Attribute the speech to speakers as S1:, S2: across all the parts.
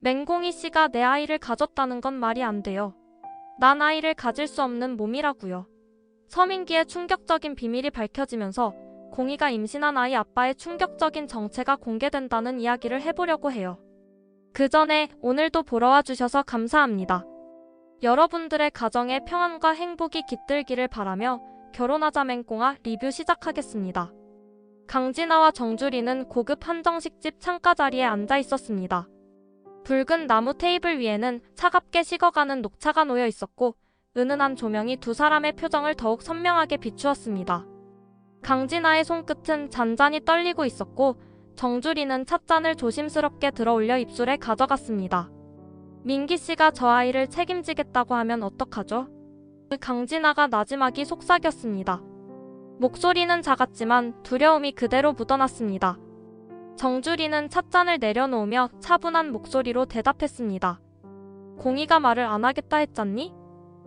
S1: 맹공이 씨가 내 아이를 가졌다는 건 말이 안 돼요. 난 아이를 가질 수 없는 몸이라고요. 서민기의 충격적인 비밀이 밝혀지면서 공이가 임신한 아이 아빠의 충격적인 정체가 공개된다는 이야기를 해보려고 해요. 그 전에 오늘도 보러 와주셔서 감사합니다. 여러분들의 가정에 평안과 행복이 깃들기를 바라며 결혼하자 맹꽁아 리뷰 시작하겠습니다. 강진아와 정주리는 고급 한정식집 창가 자리에 앉아 있었습니다. 붉은 나무 테이블 위에는 차갑게 식어가는 녹차가 놓여 있었고 은은한 조명이 두 사람의 표정을 더욱 선명하게 비추었습니다. 강진아의 손끝은 잔잔히 떨리고 있었고 정주리는 찻잔을 조심스럽게 들어올려 입술에 가져갔습니다. 민기 씨가 저 아이를 책임지겠다고 하면 어떡하죠? 강진아가 나지막이 속삭였습니다. 목소리는 작았지만 두려움이 그대로 묻어났습니다. 정주리는 찻잔을 내려놓으며 차분한 목소리로 대답했습니다. 공이가 말을 안 하겠다 했잖니?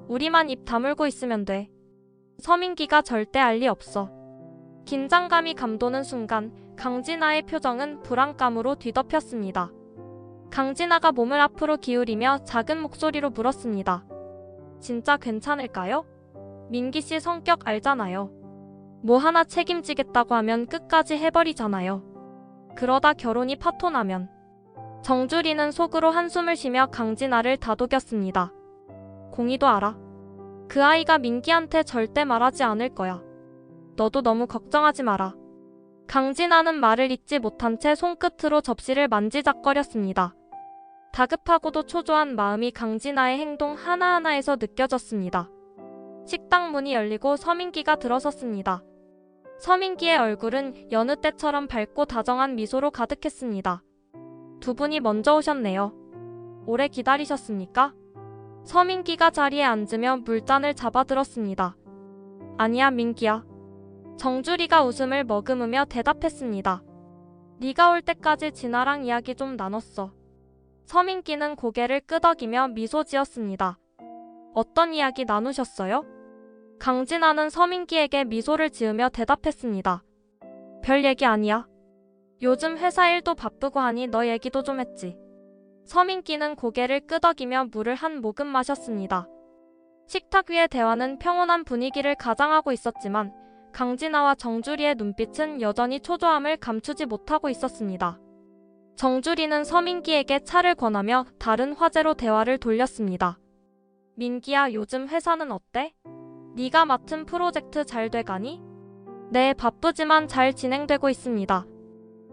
S1: 우리만 입 다물고 있으면 돼. 서민기가 절대 알 리 없어. 긴장감이 감도는 순간 강진아의 표정은 불안감으로 뒤덮였습니다. 강진아가 몸을 앞으로 기울이며 작은 목소리로 물었습니다. 진짜 괜찮을까요? 민기 씨 성격 알잖아요. 뭐 하나 책임지겠다고 하면 끝까지 해버리잖아요. 그러다 결혼이 파토나면. 정주리는 속으로 한숨을 쉬며 강진아를 다독였습니다. 공이도 알아. 그 아이가 민기한테 절대 말하지 않을 거야. 너도 너무 걱정하지 마라. 강진아는 말을 잇지 못한 채 손끝으로 접시를 만지작거렸습니다. 다급하고도 초조한 마음이 강진아의 행동 하나하나에서 느껴졌습니다. 식당 문이 열리고 서민기가 들어섰습니다. 서민기의 얼굴은 여느 때처럼 밝고 다정한 미소로 가득했습니다. 두 분이 먼저 오셨네요. 오래 기다리셨습니까? 서민기가 자리에 앉으며 물잔을 잡아들었습니다. 아니야 민기야. 정주리가 웃음을 머금으며 대답했습니다. 네가 올 때까지 진아랑 이야기 좀 나눴어. 서민기는 고개를 끄덕이며 미소 지었습니다. 어떤 이야기 나누셨어요? 강진아는 서민기에게 미소를 지으며 대답했습니다. 별 얘기 아니야. 요즘 회사 일도 바쁘고 하니 너 얘기도 좀 했지. 서민기는 고개를 끄덕이며 물을 한 모금 마셨습니다. 식탁 위의 대화는 평온한 분위기를 가장하고 있었지만 강진아와 정주리의 눈빛은 여전히 초조함을 감추지 못하고 있었습니다. 정주리는 서민기에게 차를 권하며 다른 화제로 대화를 돌렸습니다. 민기야, 요즘 회사는 어때? 네가 맡은 프로젝트 잘 돼가니? 네, 바쁘지만 잘 진행되고 있습니다.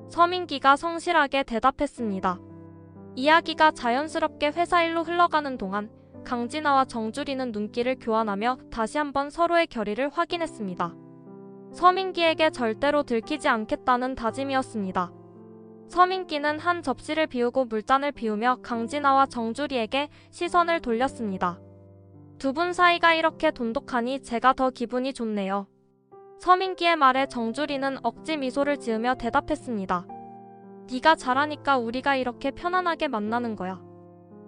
S1: 서민기가 성실하게 대답했습니다. 이야기가 자연스럽게 회사 일로 흘러가는 동안 강진아와 정주리는 눈길을 교환하며 다시 한번 서로의 결의를 확인했습니다. 서민기에게 절대로 들키지 않겠다는 다짐이었습니다. 서민기는 한 접시를 비우고 물잔을 비우며 강진아와 정주리에게 시선을 돌렸습니다. 두 분 사이가 이렇게 돈독하니 제가 더 기분이 좋네요. 서민기의 말에 정주리는 억지 미소를 지으며 대답했습니다. 네가 잘하니까 우리가 이렇게 편안하게 만나는 거야.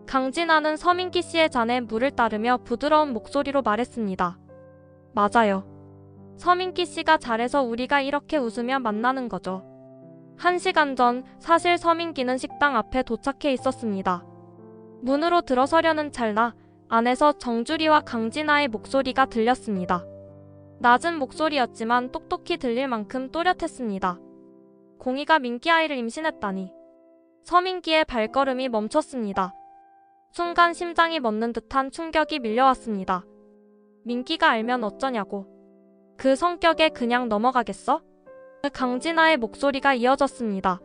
S1: 강진아는 서민기 씨의 잔에 물을 따르며 부드러운 목소리로 말했습니다. 맞아요. 서민기 씨가 잘해서 우리가 이렇게 웃으며 만나는 거죠. 1시간 전 사실 서민기는 식당 앞에 도착해 있었습니다. 문으로 들어서려는 찰나 안에서 정주리와 강진아의 목소리가 들렸습니다. 낮은 목소리였지만 똑똑히 들릴 만큼 또렷했습니다. 공이가 민기 아이를 임신했다니. 서민기의 발걸음이 멈췄습니다. 순간 심장이 멎는 듯한 충격이 밀려왔습니다. 민기가 알면 어쩌냐고. 그 성격에 그냥 넘어가겠어? 강진아의 목소리가 이어졌습니다.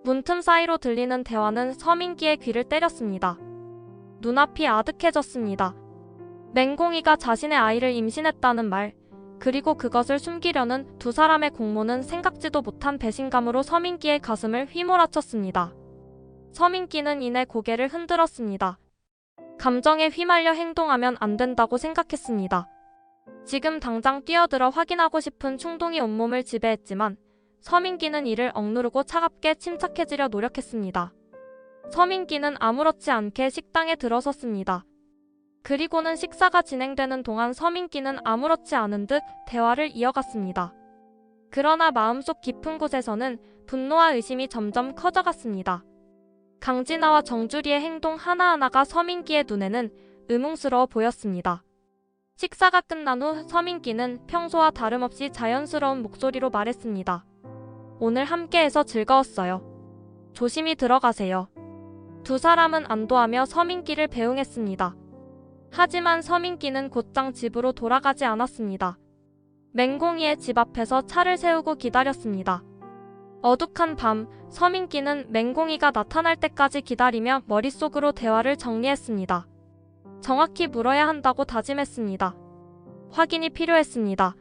S1: 문틈 사이로 들리는 대화는 서민기의 귀를 때렸습니다. 눈앞이 아득해졌습니다. 맹공이가 자신의 아이를 임신했다는 말, 그리고 그것을 숨기려는 두 사람의 공모는 생각지도 못한 배신감으로 서민기의 가슴을 휘몰아쳤습니다. 서민기는 이내 고개를 흔들었습니다. 감정에 휘말려 행동하면 안 된다고 생각했습니다. 지금 당장 뛰어들어 확인하고 싶은 충동이 온몸을 지배했지만 서민기는 이를 억누르고 차갑게 침착해지려 노력했습니다. 서민기는 아무렇지 않게 식당에 들어섰습니다. 그리고는 식사가 진행되는 동안 서민기는 아무렇지 않은 듯 대화를 이어갔습니다. 그러나 마음속 깊은 곳에서는 분노와 의심이 점점 커져갔습니다. 강진아와 정주리의 행동 하나하나가 서민기의 눈에는 의문스러워 보였습니다. 식사가 끝난 후 서민기는 평소와 다름없이 자연스러운 목소리로 말했습니다. 오늘 함께해서 즐거웠어요. 조심히 들어가세요. 두 사람은 안도하며 서민기를 배웅했습니다. 하지만 서민기는 곧장 집으로 돌아가지 않았습니다. 맹공이의 집 앞에서 차를 세우고 기다렸습니다. 어둑한 밤, 서민기는 맹공이가 나타날 때까지 기다리며 머릿속으로 대화를 정리했습니다. 정확히 물어야 한다고 다짐했습니다. 확인이 필요했습니다.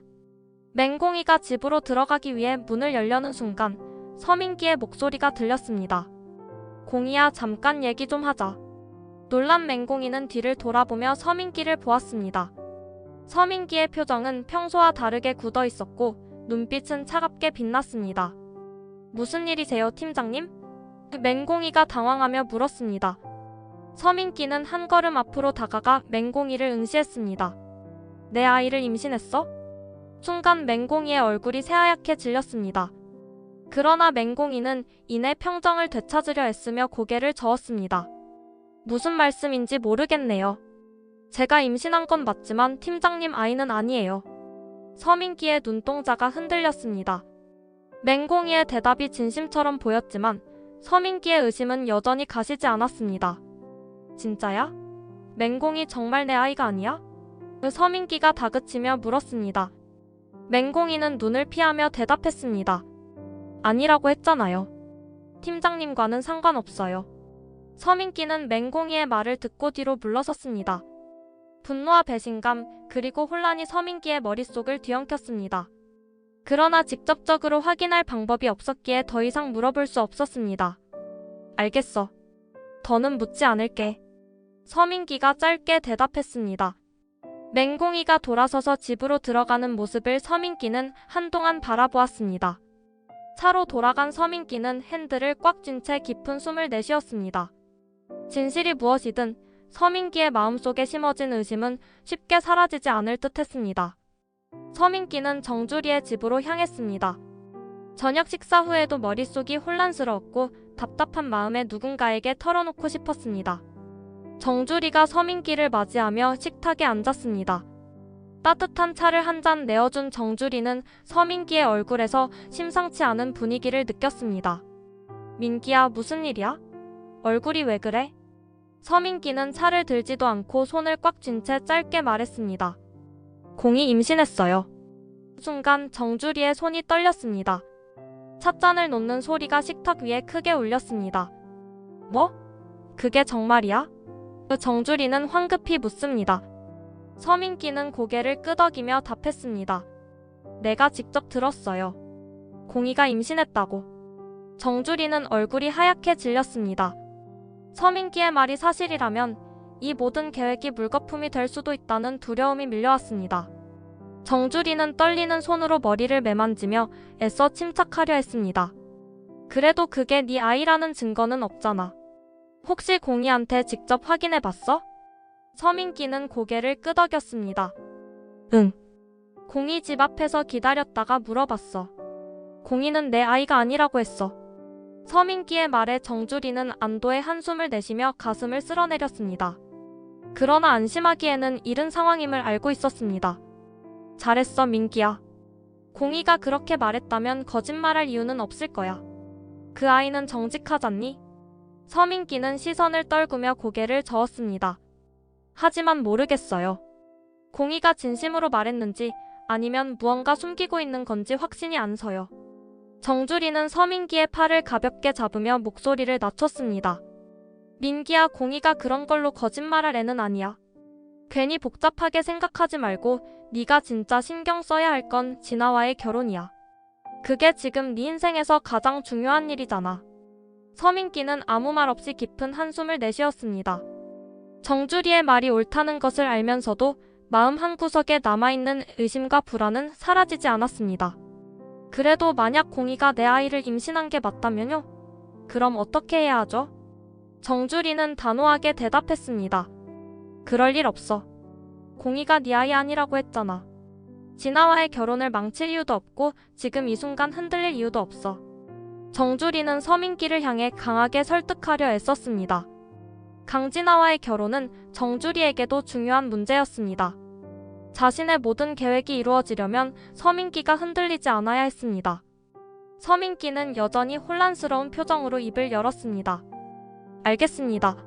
S1: 맹공이가 집으로 들어가기 위해 문을 열려는 순간 서민기의 목소리가 들렸습니다. 공이야, 잠깐 얘기 좀 하자. 놀란 맹공이는 뒤를 돌아보며 서민기를 보았습니다. 서민기의 표정은 평소와 다르게 굳어 있었고 눈빛은 차갑게 빛났습니다. 무슨 일이세요, 팀장님? 맹공이가 당황하며 물었습니다. 서민기는 한 걸음 앞으로 다가가 맹공이를 응시했습니다. 내 아이를 임신했어? 순간 맹공이의 얼굴이 새하얗게 질렸습니다. 그러나 맹공이는 이내 평정을 되찾으려 애쓰며 고개를 저었습니다. 무슨 말씀인지 모르겠네요. 제가 임신한 건 맞지만 팀장님 아이는 아니에요. 서민기의 눈동자가 흔들렸습니다. 맹공이의 대답이 진심처럼 보였지만 서민기의 의심은 여전히 가시지 않았습니다. 진짜야? 맹공이 정말 내 아이가 아니야? 서민기가 다그치며 물었습니다. 맹공이는 눈을 피하며 대답했습니다. 아니라고 했잖아요. 팀장님과는 상관없어요. 서민기는 맹공이의 말을 듣고 뒤로 물러섰습니다. 분노와 배신감 그리고 혼란이 서민기의 머릿속을 뒤엉켰습니다. 그러나 직접적으로 확인할 방법이 없었기에 더 이상 물어볼 수 없었습니다. 알겠어. 더는 묻지 않을게. 서민기가 짧게 대답했습니다. 맹공이가 돌아서서 집으로 들어가는 모습을 서민기는 한동안 바라보았습니다. 차로 돌아간 서민기는 핸들을 꽉 쥔 채 깊은 숨을 내쉬었습니다. 진실이 무엇이든 서민기의 마음속에 심어진 의심은 쉽게 사라지지 않을 듯 했습니다. 서민기는 정주리의 집으로 향했습니다. 저녁 식사 후에도 머릿속이 혼란스러웠고 답답한 마음에 누군가에게 털어놓고 싶었습니다. 정주리가 서민기를 맞이하며 식탁에 앉았습니다. 따뜻한 차를 한 잔 내어준 정주리는 서민기의 얼굴에서 심상치 않은 분위기를 느꼈습니다. 민기야, 무슨 일이야? 얼굴이 왜 그래? 서민기는 차를 들지도 않고 손을 꽉 쥔 채 짧게 말했습니다. 공이 임신했어요. 순간 정주리의 손이 떨렸습니다. 찻잔을 놓는 소리가 식탁 위에 크게 울렸습니다. 뭐? 그게 정말이야? 정주리는 황급히 묻습니다. 서민기는 고개를 끄덕이며 답했습니다. 내가 직접 들었어요. 공이가 임신했다고. 정주리는 얼굴이 하얗게 질렸습니다. 서민기의 말이 사실이라면 이 모든 계획이 물거품이 될 수도 있다는 두려움이 밀려왔습니다. 정주리는 떨리는 손으로 머리를 매만지며 애써 침착하려 했습니다. 그래도 그게 네 아이라는 증거는 없잖아. 혹시 공이한테 직접 확인해봤어? 서민기는 고개를 끄덕였습니다. 응. 공이 집 앞에서 기다렸다가 물어봤어. 공이는 내 아이가 아니라고 했어. 서민기의 말에 정주리는 안도의 한숨을 내쉬며 가슴을 쓸어내렸습니다. 그러나 안심하기에는 이른 상황임을 알고 있었습니다. 잘했어, 민기야. 공이가 그렇게 말했다면 거짓말할 이유는 없을 거야. 그 아이는 정직하잖니? 서민기는 시선을 떨구며 고개를 저었습니다. 하지만 모르겠어요. 공이가 진심으로 말했는지 아니면 무언가 숨기고 있는 건지 확신이 안 서요. 정주리는 서민기의 팔을 가볍게 잡으며 목소리를 낮췄습니다. 민기야, 공이가 그런 걸로 거짓말할 애는 아니야. 괜히 복잡하게 생각하지 말고 네가 진짜 신경 써야 할 건 진아와의 결혼이야. 그게 지금 네 인생에서 가장 중요한 일이잖아. 서민기는 아무 말 없이 깊은 한숨을 내쉬었습니다. 정주리의 말이 옳다는 것을 알면서도 마음 한구석에 남아있는 의심과 불안은 사라지지 않았습니다. 그래도 만약 공이가 내 아이를 임신한 게 맞다면요? 그럼 어떻게 해야 하죠? 정주리는 단호하게 대답했습니다. 그럴 일 없어. 공이가 네 아이 아니라고 했잖아. 진아와의 결혼을 망칠 이유도 없고 지금 이 순간 흔들릴 이유도 없어. 정주리는 서민기를 향해 강하게 설득하려 애썼습니다. 강진아와의 결혼은 정주리에게도 중요한 문제였습니다. 자신의 모든 계획이 이루어지려면 서민기가 흔들리지 않아야 했습니다. 서민기는 여전히 혼란스러운 표정으로 입을 열었습니다. 알겠습니다.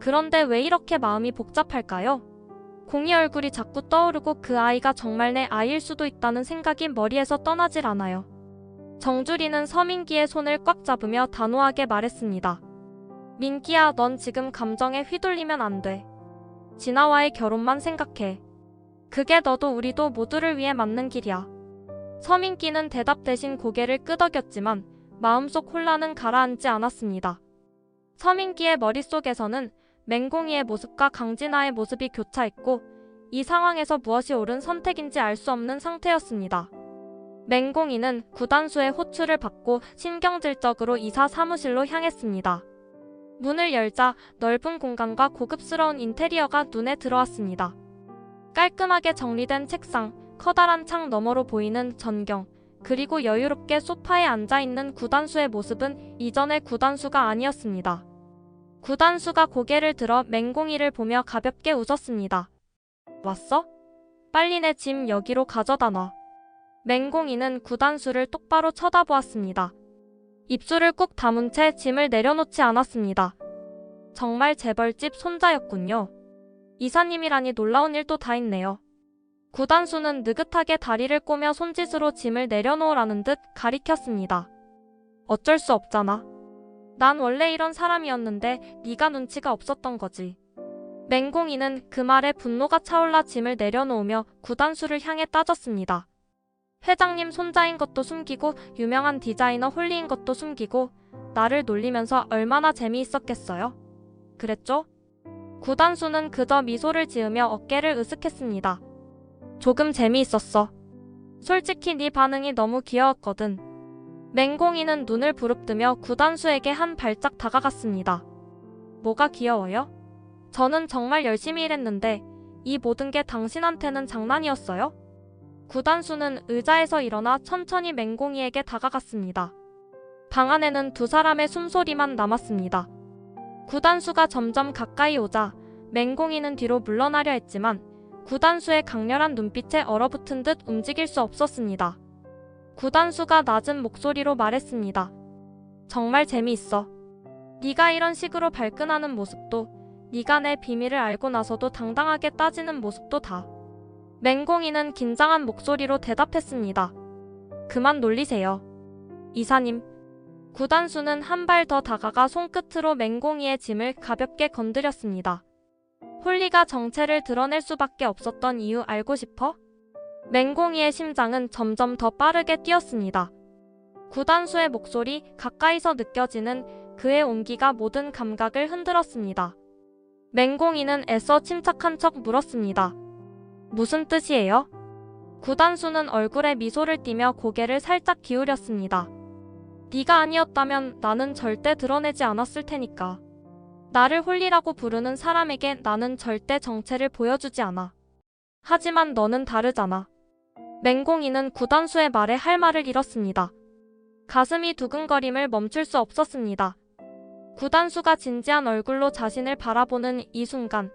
S1: 그런데 왜 이렇게 마음이 복잡할까요? 공이 얼굴이 자꾸 떠오르고 그 아이가 정말 내 아이일 수도 있다는 생각이 머리에서 떠나질 않아요. 정주리는 서민기의 손을 꽉 잡으며 단호하게 말했습니다. 민기야, 넌 지금 감정에 휘둘리면 안 돼. 진아와의 결혼만 생각해. 그게 너도 우리도 모두를 위해 맞는 길이야. 서민기는 대답 대신 고개를 끄덕였지만 마음속 혼란은 가라앉지 않았습니다. 서민기의 머릿속에서는 맹공이의 모습과 강진아의 모습이 교차했고 이 상황에서 무엇이 옳은 선택인지 알 수 없는 상태였습니다. 맹공이는 구단수의 호출을 받고 신경질적으로 이사 사무실로 향했습니다. 문을 열자 넓은 공간과 고급스러운 인테리어가 눈에 들어왔습니다. 깔끔하게 정리된 책상, 커다란 창 너머로 보이는 전경, 그리고 여유롭게 소파에 앉아있는 구단수의 모습은 이전의 구단수가 아니었습니다. 구단수가 고개를 들어 맹공이를 보며 가볍게 웃었습니다. 왔어? 빨리 내 짐 여기로 가져다 놔. 맹공이는 구단수를 똑바로 쳐다보았습니다. 입술을 꾹 다문 채 짐을 내려놓지 않았습니다. 정말 재벌집 손자였군요. 이사님이라니 놀라운 일도 다 있네요. 구단수는 느긋하게 다리를 꼬며 손짓으로 짐을 내려놓으라는 듯 가리켰습니다. 어쩔 수 없잖아. 난 원래 이런 사람이었는데 네가 눈치가 없었던 거지. 맹공이는 그 말에 분노가 차올라 짐을 내려놓으며 구단수를 향해 따졌습니다. 회장님 손자인 것도 숨기고 유명한 디자이너 홀리인 것도 숨기고 나를 놀리면서 얼마나 재미있었겠어요? 그랬죠? 구단수는 그저 미소를 지으며 어깨를 으쓱했습니다. 조금 재미있었어. 솔직히 네 반응이 너무 귀여웠거든. 맹공이는 눈을 부릅뜨며 구단수에게 한 발짝 다가갔습니다. 뭐가 귀여워요? 저는 정말 열심히 일했는데 이 모든 게 당신한테는 장난이었어요? 구단수는 의자에서 일어나 천천히 맹공이에게 다가갔습니다. 방 안에는 두 사람의 숨소리만 남았습니다. 구단수가 점점 가까이 오자 맹공이는 뒤로 물러나려 했지만 구단수의 강렬한 눈빛에 얼어붙은 듯 움직일 수 없었습니다. 구단수가 낮은 목소리로 말했습니다. 정말 재미있어. 네가 이런 식으로 발끈하는 모습도, 네가 내 비밀을 알고 나서도 당당하게 따지는 모습도 다. 맹공이는 긴장한 목소리로 대답했습니다. 그만 놀리세요. 이사님. 구단수는 한 발 더 다가가 손끝으로 맹공이의 짐을 가볍게 건드렸습니다. 홀리가 정체를 드러낼 수밖에 없었던 이유 알고 싶어? 맹공이의 심장은 점점 더 빠르게 뛰었습니다. 구단수의 목소리, 가까이서 느껴지는 그의 온기가 모든 감각을 흔들었습니다. 맹공이는 애써 침착한 척 물었습니다. 무슨 뜻이에요? 구단수는 얼굴에 미소를 띠며 고개를 살짝 기울였습니다. 네가 아니었다면 나는 절대 드러내지 않았을 테니까. 나를 홀리라고 부르는 사람에게 나는 절대 정체를 보여주지 않아. 하지만 너는 다르잖아. 맹공이는 구단수의 말에 할 말을 잃었습니다. 가슴이 두근거림을 멈출 수 없었습니다. 구단수가 진지한 얼굴로 자신을 바라보는 이 순간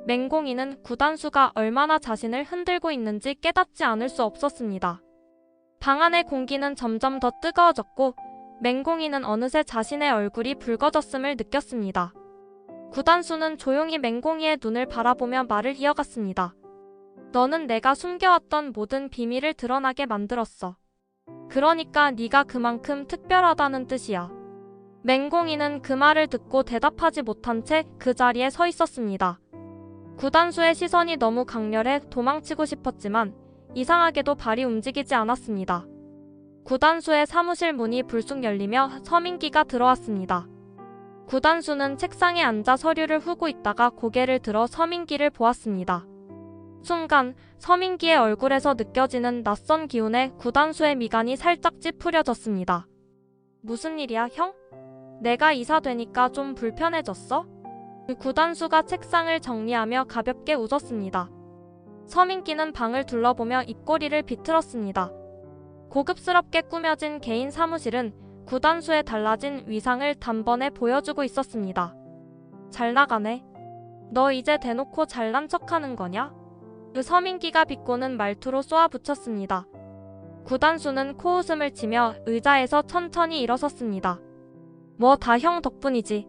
S1: 맹공이는 구단수가 얼마나 자신을 흔들고 있는지 깨닫지 않을 수 없었습니다. 방 안의 공기는 점점 더 뜨거워졌고 맹공이는 어느새 자신의 얼굴이 붉어졌음을 느꼈습니다. 구단수는 조용히 맹공이의 눈을 바라보며 말을 이어갔습니다. 너는 내가 숨겨왔던 모든 비밀을 드러나게 만들었어. 그러니까 네가 그만큼 특별하다는 뜻이야. 맹공이는 그 말을 듣고 대답하지 못한 채 그 자리에 서 있었습니다. 구단수의 시선이 너무 강렬해 도망치고 싶었지만 이상하게도 발이 움직이지 않았습니다. 구단수의 사무실 문이 불쑥 열리며 서민기가 들어왔습니다. 구단수는 책상에 앉아 서류를 후고 있다가 고개를 들어 서민기를 보았습니다. 순간 서민기의 얼굴에서 느껴지는 낯선 기운에 구단수의 미간이 살짝 찌푸려졌습니다. 무슨 일이야, 형? 내가 이사 되니까 좀 불편해졌어? 구단수가 책상을 정리하며 가볍게 웃었습니다. 서민기는 방을 둘러보며 입꼬리를 비틀었습니다. 고급스럽게 꾸며진 개인 사무실은 구단수의 달라진 위상을 단번에 보여주고 있었습니다. 잘 나가네. 너 이제 대놓고 잘난 척하는 거냐? 서민기가 비꼬는 말투로 쏘아붙였습니다. 구단수는 코웃음을 치며 의자에서 천천히 일어섰습니다. 뭐 다 형 덕분이지.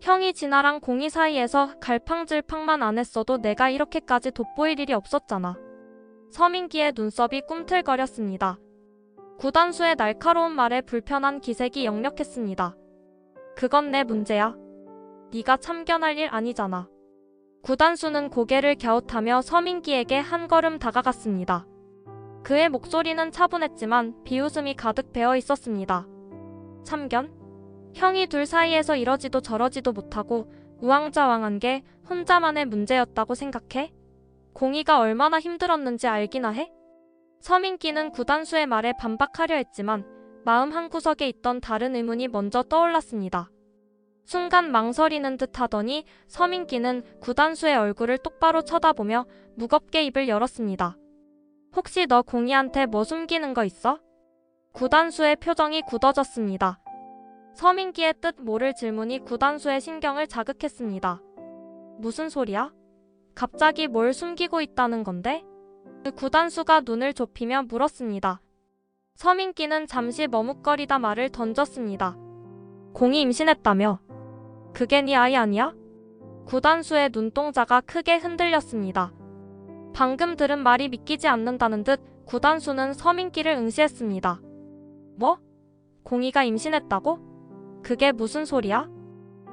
S1: 형이 진아랑 공이 사이에서 갈팡질팡만 안 했어도 내가 이렇게까지 돋보일 일이 없었잖아. 서민기의 눈썹이 꿈틀거렸습니다. 구단수의 날카로운 말에 불편한 기색이 역력했습니다. 그건 내 문제야. 네가 참견할 일 아니잖아. 구단수는 고개를 갸웃하며 서민기에게 한 걸음 다가갔습니다. 그의 목소리는 차분했지만 비웃음이 가득 배어 있었습니다. 참견? 형이 둘 사이에서 이러지도 저러지도 못하고 우왕좌왕한 게 혼자만의 문제였다고 생각해? 공이가 얼마나 힘들었는지 알기나 해? 서민기는 구단수의 말에 반박하려 했지만 마음 한구석에 있던 다른 의문이 먼저 떠올랐습니다. 순간 망설이는 듯 하더니 서민기는 구단수의 얼굴을 똑바로 쳐다보며 무겁게 입을 열었습니다. 혹시 너 공이한테 뭐 숨기는 거 있어? 구단수의 표정이 굳어졌습니다. 서민기의 뜻 모를 질문이 구단수의 신경을 자극했습니다. 무슨 소리야? 갑자기 뭘 숨기고 있다는 건데? 구단수가 눈을 좁히며 물었습니다. 서민기는 잠시 머뭇거리다 말을 던졌습니다. 공이 임신했다며? 그게 네 아이 아니야? 구단수의 눈동자가 크게 흔들렸습니다. 방금 들은 말이 믿기지 않는다는 듯 구단수는 서민기를 응시했습니다. 뭐? 공이가 임신했다고? 그게 무슨 소리야?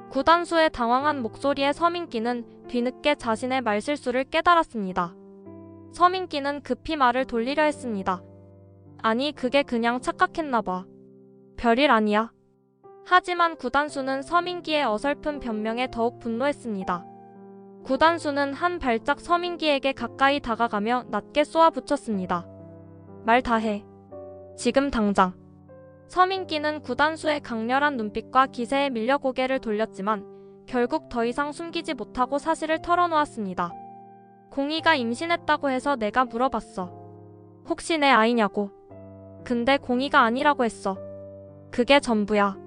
S1: 구단수의 당황한 목소리에 서민기는 뒤늦게 자신의 말실수를 깨달았습니다. 서민기는 급히 말을 돌리려 했습니다. 아니 그게 그냥 착각했나봐. 별일 아니야. 하지만 구단수는 서민기의 어설픈 변명에 더욱 분노했습니다. 구단수는 한 발짝 서민기에게 가까이 다가가며 낮게 쏘아붙였습니다. 말 다 해. 지금 당장. 서민기는 구단수의 강렬한 눈빛과 기세에 밀려 고개를 돌렸지만 결국 더 이상 숨기지 못하고 사실을 털어놓았습니다. 공이가 임신했다고 해서 내가 물어봤어. 혹시 내 아이냐고. 근데 공이가 아니라고 했어. 그게 전부야.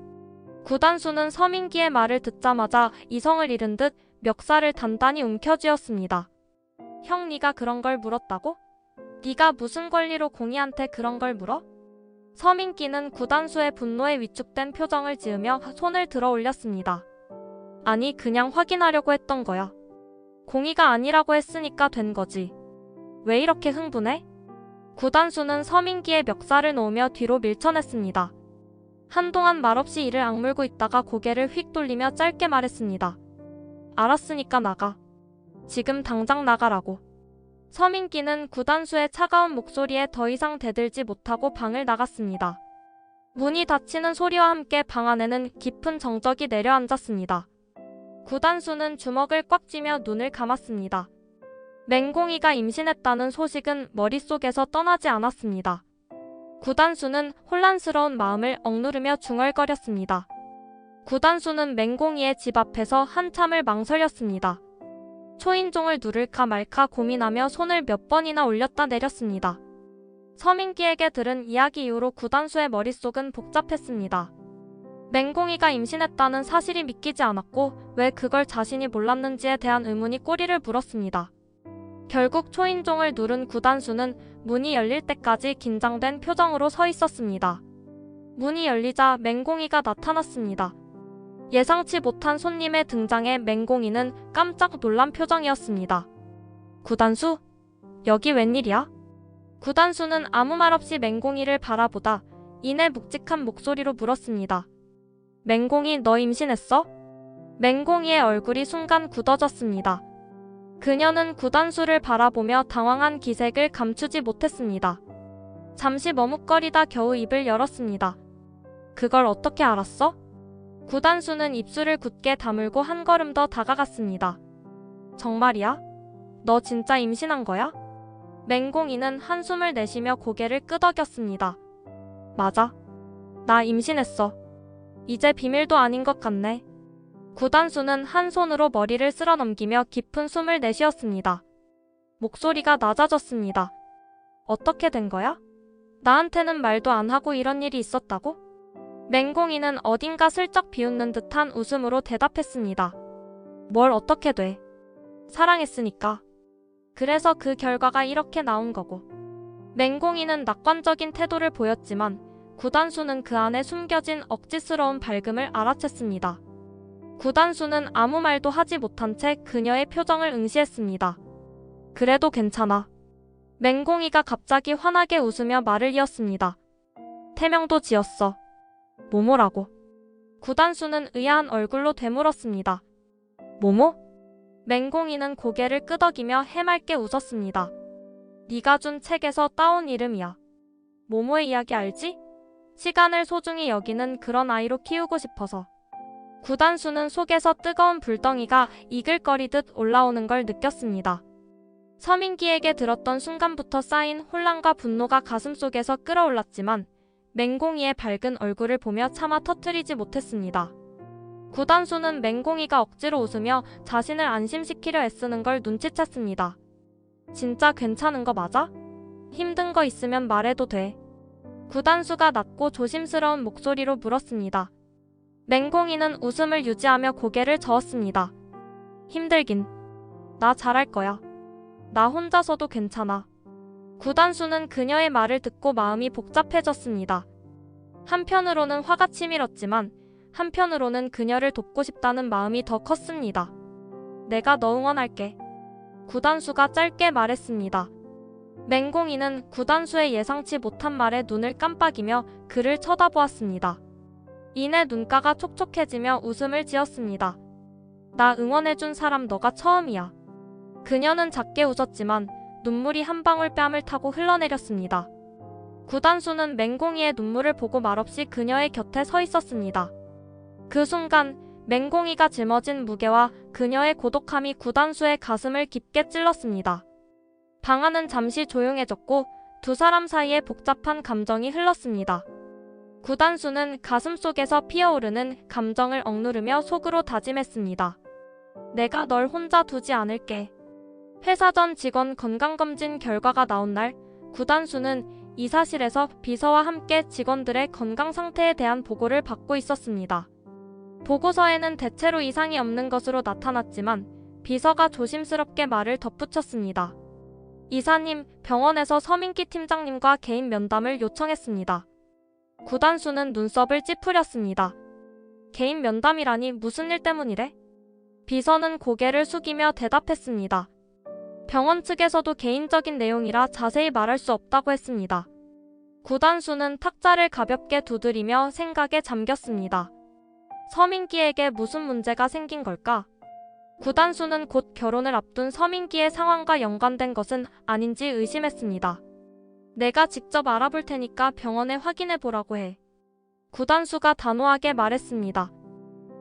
S1: 구단수는 서민기의 말을 듣자마자 이성을 잃은 듯 멱살을 단단히 움켜쥐었습니다. 형 네가 그런 걸 물었다고? 네가 무슨 권리로 공이한테 그런 걸 물어? 서민기는 구단수의 분노에 위축된 표정을 지으며 손을 들어 올렸습니다. 아니 그냥 확인하려고 했던 거야. 공이가 아니라고 했으니까 된 거지. 왜 이렇게 흥분해? 구단수는 서민기의 멱살을 놓으며 뒤로 밀쳐냈습니다. 한동안 말없이 이를 악물고 있다가 고개를 휙 돌리며 짧게 말했습니다. 알았으니까 나가. 지금 당장 나가라고. 서민기는 구단수의 차가운 목소리에 더 이상 대들지 못하고 방을 나갔습니다. 문이 닫히는 소리와 함께 방 안에는 깊은 정적이 내려앉았습니다. 구단수는 주먹을 꽉 쥐며 눈을 감았습니다. 맹공이가 임신했다는 소식은 머릿속에서 떠나지 않았습니다. 구단수는 혼란스러운 마음을 억누르며 중얼거렸습니다. 구단수는 맹공이의 집 앞에서 한참을 망설였습니다. 초인종을 누를까 말까 고민하며 손을 몇 번이나 올렸다 내렸습니다. 서민기에게 들은 이야기 이후로 구단수의 머릿속은 복잡했습니다. 맹공이가 임신했다는 사실이 믿기지 않았고 왜 그걸 자신이 몰랐는지에 대한 의문이 꼬리를 물었습니다. 결국 초인종을 누른 구단수는 문이 열릴 때까지 긴장된 표정으로 서 있었습니다. 문이 열리자 맹공이가 나타났습니다. 예상치 못한 손님의 등장에 맹공이는 깜짝 놀란 표정이었습니다. 구단수? 여기 웬일이야? 구단수는 아무 말 없이 맹공이를 바라보다 이내 묵직한 목소리로 물었습니다. 맹공이 너 임신했어? 맹공이의 얼굴이 순간 굳어졌습니다. 그녀는 구단수를 바라보며 당황한 기색을 감추지 못했습니다. 잠시 머뭇거리다 겨우 입을 열었습니다. 그걸 어떻게 알았어? 구단수는 입술을 굳게 다물고 한 걸음 더 다가갔습니다. 정말이야? 너 진짜 임신한 거야? 맹공이는 한숨을 내쉬며 고개를 끄덕였습니다. 맞아. 나 임신했어. 이제 비밀도 아닌 것 같네. 구단수는 한 손으로 머리를 쓸어 넘기며 깊은 숨을 내쉬었습니다. 목소리가 낮아졌습니다. 어떻게 된 거야? 나한테는 말도 안 하고 이런 일이 있었다고? 맹공이는 어딘가 슬쩍 비웃는 듯한 웃음으로 대답했습니다. 뭘 어떻게 돼? 사랑했으니까. 그래서 그 결과가 이렇게 나온 거고. 맹공이는 낙관적인 태도를 보였지만 구단수는 그 안에 숨겨진 억지스러운 밝음을 알아챘습니다. 구단수는 아무 말도 하지 못한 채 그녀의 표정을 응시했습니다. 그래도 괜찮아. 맹공이가 갑자기 환하게 웃으며 말을 이었습니다. 태명도 지었어. 모모라고. 구단수는 의아한 얼굴로 되물었습니다. 모모? 맹공이는 고개를 끄덕이며 해맑게 웃었습니다. 네가 준 책에서 따온 이름이야. 모모의 이야기 알지? 시간을 소중히 여기는 그런 아이로 키우고 싶어서. 구단수는 속에서 뜨거운 불덩이가 이글거리듯 올라오는 걸 느꼈습니다. 서민기에게 들었던 순간부터 쌓인 혼란과 분노가 가슴속에서 끌어올랐지만 맹공이의 밝은 얼굴을 보며 차마 터뜨리지 못했습니다. 구단수는 맹공이가 억지로 웃으며 자신을 안심시키려 애쓰는 걸 눈치챘습니다. 진짜 괜찮은 거 맞아? 힘든 거 있으면 말해도 돼. 구단수가 낮고 조심스러운 목소리로 물었습니다. 맹공이는 웃음을 유지하며 고개를 저었습니다. 힘들긴. 나 잘할 거야. 나 혼자서도 괜찮아. 구단수는 그녀의 말을 듣고 마음이 복잡해졌습니다. 한편으로는 화가 치밀었지만 한편으로는 그녀를 돕고 싶다는 마음이 더 컸습니다. 내가 너 응원할게. 구단수가 짧게 말했습니다. 맹공이는 구단수의 예상치 못한 말에 눈을 깜빡이며 그를 쳐다보았습니다. 이내 눈가가 촉촉해지며 웃음을 지었습니다. 나 응원해준 사람 너가 처음이야. 그녀는 작게 웃었지만 눈물이 한 방울 뺨을 타고 흘러내렸습니다. 구단수는 맹공이의 눈물을 보고 말없이 그녀의 곁에 서 있었습니다. 그 순간 맹공이가 짊어진 무게와 그녀의 고독함이 구단수의 가슴을 깊게 찔렀습니다. 방 안은 잠시 조용해졌고 두 사람 사이에 복잡한 감정이 흘렀습니다. 구단수는 가슴속에서 피어오르는 감정을 억누르며 속으로 다짐했습니다. 내가 널 혼자 두지 않을게. 회사 전 직원 건강검진 결과가 나온 날 구단수는 이사실에서 비서와 함께 직원들의 건강 상태에 대한 보고를 받고 있었습니다. 보고서에는 대체로 이상이 없는 것으로 나타났지만 비서가 조심스럽게 말을 덧붙였습니다. 이사님, 병원에서 서민기 팀장님과 개인 면담을 요청했습니다. 구단수는 눈썹을 찌푸렸습니다. 개인 면담이라니 무슨 일 때문이래? 비서는 고개를 숙이며 대답했습니다. 병원 측에서도 개인적인 내용이라 자세히 말할 수 없다고 했습니다. 구단수는 탁자를 가볍게 두드리며 생각에 잠겼습니다. 서민기에게 무슨 문제가 생긴 걸까? 구단수는 곧 결혼을 앞둔 서민기의 상황과 연관된 것은 아닌지 의심했습니다. 내가 직접 알아볼 테니까 병원에 확인해 보라고 해. 구단수가 단호하게 말했습니다.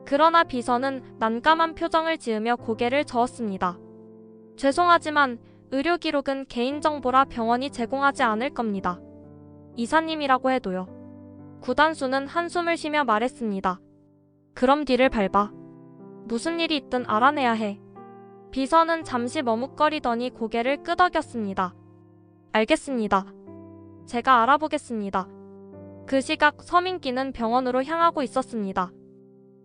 S1: 그러나 비서는 난감한 표정을 지으며 고개를 저었습니다. 죄송하지만 의료 기록은 개인정보라 병원이 제공하지 않을 겁니다. 이사님이라고 해도요. 구단수는 한숨을 쉬며 말했습니다. 그럼 뒤를 밟아. 무슨 일이 있든 알아내야 해. 비서는 잠시 머뭇거리더니 고개를 끄덕였습니다. 알겠습니다. 제가 알아보겠습니다. 그 시각 서민기는 병원으로 향하고 있었습니다.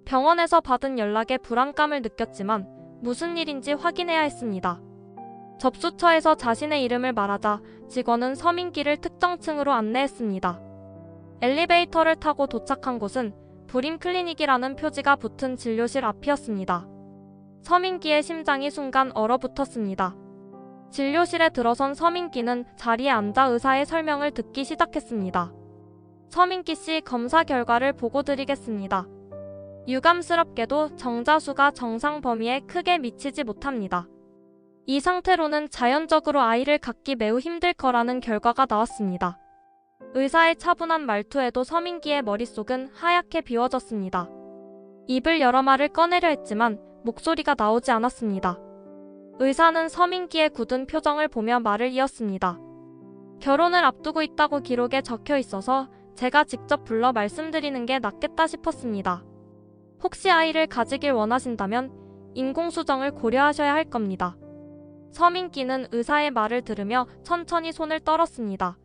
S1: 병원에서 받은 연락에 불안감을 느꼈지만 무슨 일인지 확인해야 했습니다. 접수처에서 자신의 이름을 말하자 직원은 서민기를 특정층으로 안내했습니다. 엘리베이터를 타고 도착한 곳은 불임 클리닉이라는 표지가 붙은 진료실 앞이었습니다. 서민기의 심장이 순간 얼어붙었습니다. 진료실에 들어선 서민기는 자리에 앉아 의사의 설명을 듣기 시작했습니다. 서민기 씨 검사 결과를 보고 드리겠습니다. 유감스럽게도 정자수가 정상 범위에 크게 미치지 못합니다. 이 상태로는 자연적으로 아이를 갖기 매우 힘들 거라는 결과가 나왔습니다. 의사의 차분한 말투에도 서민기의 머릿속은 하얗게 비워졌습니다. 입을 열어 말을 꺼내려 했지만 목소리가 나오지 않았습니다. 의사는 서민기의 굳은 표정을 보며 말을 이었습니다. 결혼을 앞두고 있다고 기록에 적혀 있어서 제가 직접 불러 말씀드리는 게 낫겠다 싶었습니다. 혹시 아이를 가지길 원하신다면 인공수정을 고려하셔야 할 겁니다. 서민기는 의사의 말을 들으며 천천히 손을 떨었습니다.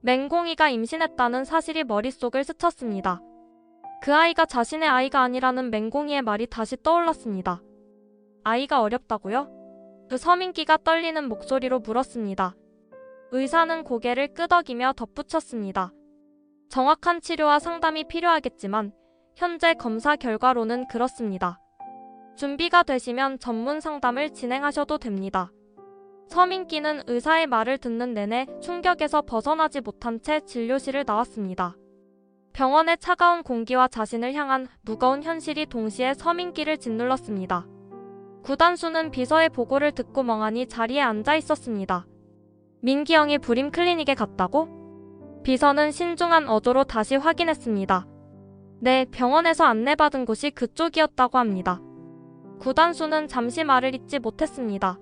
S1: 맹공이가 임신했다는 사실이 머릿속을 스쳤습니다. 그 아이가 자신의 아이가 아니라는 맹공이의 말이 다시 떠올랐습니다. 아이가 어렵다고요? 그 서민기가 떨리는 목소리로 물었습니다. 의사는 고개를 끄덕이며 덧붙였습니다. 정확한 치료와 상담이 필요하겠지만 현재 검사 결과로는 그렇습니다. 준비가 되시면 전문 상담을 진행하셔도 됩니다. 서민기는 의사의 말을 듣는 내내 충격에서 벗어나지 못한 채 진료실을 나왔습니다. 병원의 차가운 공기와 자신을 향한 무거운 현실이 동시에 서민기를 짓눌렀습니다. 구단수는 비서의 보고를 듣고 멍하니 자리에 앉아 있었습니다. 민기영이 불임 클리닉에 갔다고? 비서는 신중한 어조로 다시 확인했습니다. 네, 병원에서 안내받은 곳이 그쪽이었다고 합니다. 구단수는 잠시 말을 잇지 못했습니다.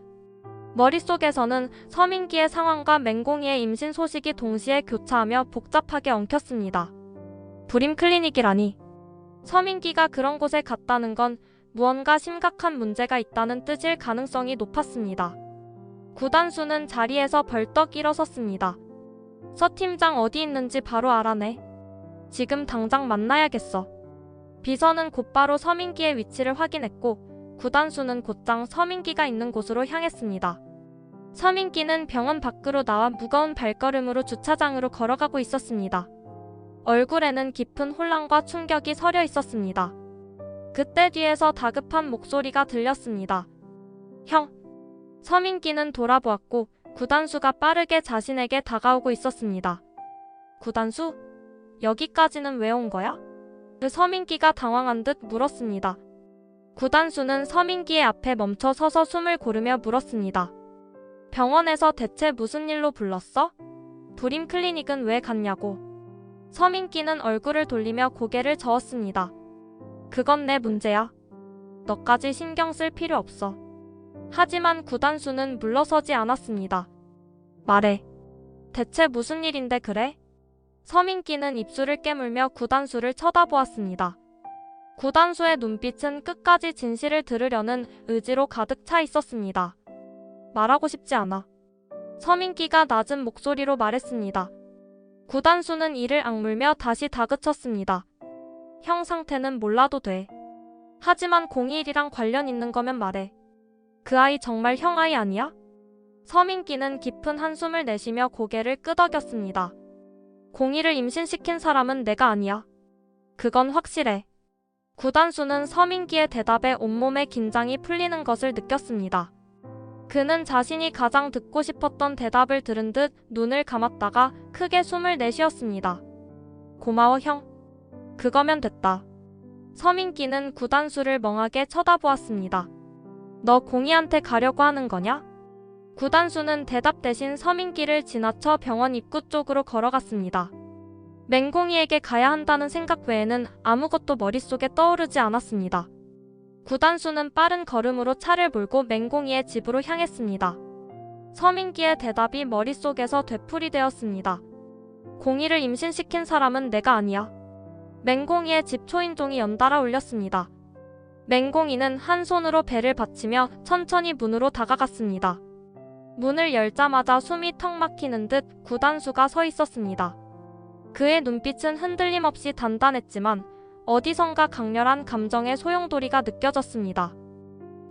S1: 머릿속에서는 서민기의 상황과 맹공이의 임신 소식이 동시에 교차하며 복잡하게 엉켰습니다. 불임 클리닉이라니. 서민기가 그런 곳에 갔다는 건 무언가 심각한 문제가 있다는 뜻일 가능성이 높았습니다. 구단수는 자리에서 벌떡 일어섰습니다. 서 팀장 어디 있는지 바로 알아내. 지금 당장 만나야겠어. 비서는 곧바로 서민기의 위치를 확인했고 구단수는 곧장 서민기가 있는 곳으로 향했습니다. 서민기는 병원 밖으로 나와 무거운 발걸음으로 주차장으로 걸어가고 있었습니다. 얼굴에는 깊은 혼란과 충격이 서려 있었습니다. 그때 뒤에서 다급한 목소리가 들렸습니다. 형! 서민기는 돌아보았고 구단수가 빠르게 자신에게 다가오고 있었습니다. 구단수? 여기까지는 왜 온 거야? 그 서민기가 당황한 듯 물었습니다. 구단수는 서민기의 앞에 멈춰 서서 숨을 고르며 물었습니다. 병원에서 대체 무슨 일로 불렀어? 불임 클리닉은 왜 갔냐고. 서민기는 얼굴을 돌리며 고개를 저었습니다. 그건 내 문제야. 너까지 신경 쓸 필요 없어. 하지만 구단수는 물러서지 않았습니다. 말해. 대체 무슨 일인데 그래? 서민기는 입술을 깨물며 구단수를 쳐다보았습니다. 구단수의 눈빛은 끝까지 진실을 들으려는 의지로 가득 차 있었습니다. 말하고 싶지 않아. 서민기가 낮은 목소리로 말했습니다. 구단수는 이를 악물며 다시 다그쳤습니다. 형 상태는 몰라도 돼. 하지만 021이랑 관련 있는 거면 말해. 그 아이 정말 형 아이 아니야? 서민기는 깊은 한숨을 내쉬며 고개를 끄덕였습니다. 021을 임신시킨 사람은 내가 아니야. 그건 확실해. 구단수는 서민기의 대답에 온몸의 긴장이 풀리는 것을 느꼈습니다. 그는 자신이 가장 듣고 싶었던 대답을 들은 듯 눈을 감았다가 크게 숨을 내쉬었습니다. 고마워 형. 그거면 됐다. 서민기는 구단수를 멍하게 쳐다보았습니다. 너 02한테 가려고 하는 거냐? 구단수는 대답 대신 서민기를 지나쳐 병원 입구 쪽으로 걸어갔습니다. 맹공이에게 가야 한다는 생각 외에는 아무것도 머릿속에 떠오르지 않았습니다. 구단수는 빠른 걸음으로 차를 몰고 맹공이의 집으로 향했습니다. 서민기의 대답이 머릿속에서 되풀이되었습니다. 02를 임신시킨 사람은 내가 아니야. 맹공이의 집 초인종이 연달아 울렸습니다. 맹공이는 한 손으로 배를 받치며 천천히 문으로 다가갔습니다. 문을 열자마자 숨이 턱 막히는 듯 구단수가 서 있었습니다. 그의 눈빛은 흔들림 없이 단단했지만 어디선가 강렬한 감정의 소용돌이가 느껴졌습니다.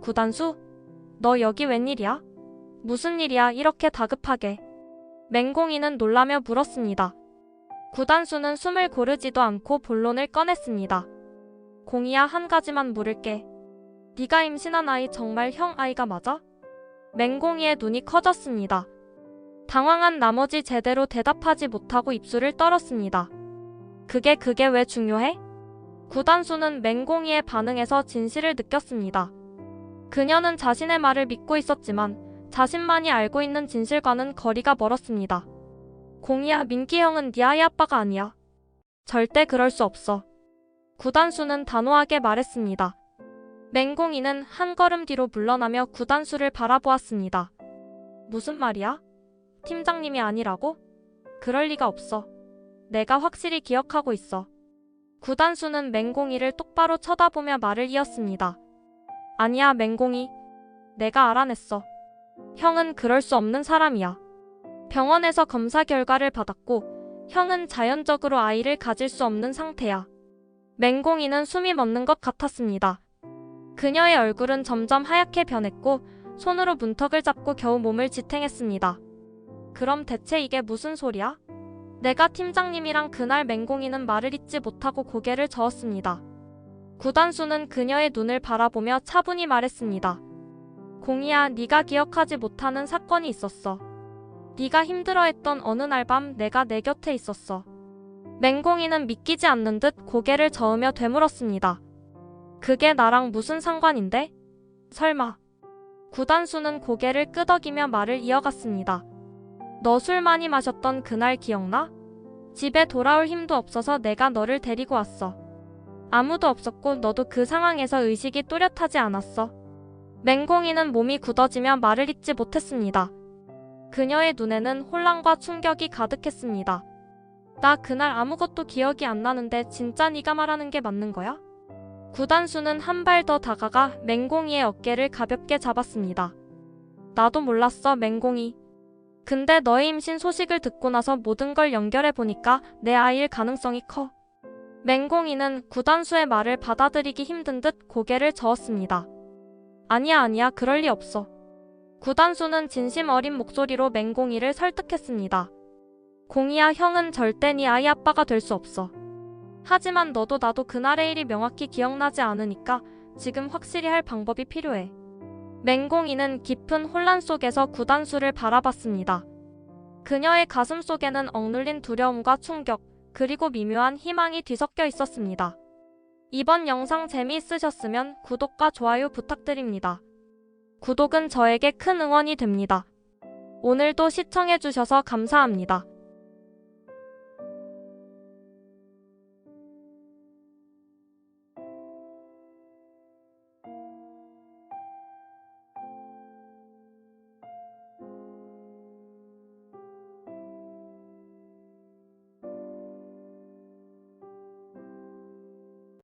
S1: 구단수? 너 여기 웬일이야? 무슨 일이야 이렇게 다급하게? 맹공이는 놀라며 물었습니다. 구단수는 숨을 고르지도 않고 본론을 꺼냈습니다. 공이야 한 가지만 물을게. 네가 임신한 아이 정말 형 아이가 맞아? 맹공이의 눈이 커졌습니다. 당황한 나머지 제대로 대답하지 못하고 입술을 떨었습니다. 그게 왜 중요해? 구단수는 맹공이의 반응에서 진실을 느꼈습니다. 그녀는 자신의 말을 믿고 있었지만 자신만이 알고 있는 진실과는 거리가 멀었습니다. 공이야, 민기 형은 네 아이 아빠가 아니야. 절대 그럴 수 없어. 구단수는 단호하게 말했습니다. 맹공이는 한 걸음 뒤로 물러나며 구단수를 바라보았습니다. 무슨 말이야? 팀장님이 아니라고? 그럴 리가 없어. 내가 확실히 기억하고 있어. 구단수는 맹공이를 똑바로 쳐다보며 말을 이었습니다. 아니야, 맹공이. 내가 알아냈어. 형은 그럴 수 없는 사람이야. 병원에서 검사 결과를 받았고 형은 자연적으로 아이를 가질 수 없는 상태야. 맹공이는 숨이 멎는 것 같았습니다. 그녀의 얼굴은 점점 하얗게 변했고 손으로 문턱을 잡고 겨우 몸을 지탱했습니다. 그럼 대체 이게 무슨 소리야? 내가 팀장님이랑 그날 맹공이는 말을 잇지 못하고 고개를 저었습니다. 구단수는 그녀의 눈을 바라보며 차분히 말했습니다. 공이야, 네가 기억하지 못하는 사건이 있었어. 네가 힘들어했던 어느 날 밤 내가 내 곁에 있었어. 맹공이는 믿기지 않는 듯 고개를 저으며 되물었습니다. 그게 나랑 무슨 상관인데? 설마. 구단수는 고개를 끄덕이며 말을 이어갔습니다. 너 술 많이 마셨던 그날 기억나? 집에 돌아올 힘도 없어서 내가 너를 데리고 왔어. 아무도 없었고 너도 그 상황에서 의식이 또렷하지 않았어. 맹공이는 몸이 굳어지며 말을 잇지 못했습니다. 그녀의 눈에는 혼란과 충격이 가득했습니다. 나 그날 아무것도 기억이 안 나는데 진짜 네가 말하는 게 맞는 거야? 구단수는 한 발 더 다가가 맹공이의 어깨를 가볍게 잡았습니다. 나도 몰랐어, 맹공이. 근데 너의 임신 소식을 듣고 나서 모든 걸 연결해 보니까 내 아이일 가능성이 커. 맹공이는 구단수의 말을 받아들이기 힘든 듯 고개를 저었습니다. 아니야, 그럴 리 없어. 구단수는 진심 어린 목소리로 맹공이를 설득했습니다. 공이야, 형은 절대 네 아이 아빠가 될 수 없어. 하지만 너도 나도 그날의 일이 명확히 기억나지 않으니까 지금 확실히 할 방법이 필요해. 맹공이는 깊은 혼란 속에서 구단수를 바라봤습니다. 그녀의 가슴 속에는 억눌린 두려움과 충격, 그리고 미묘한 희망이 뒤섞여 있었습니다. 이번 영상 재미있으셨으면 구독과 좋아요 부탁드립니다. 구독은 저에게 큰 응원이 됩니다. 오늘도 시청해주셔서 감사합니다.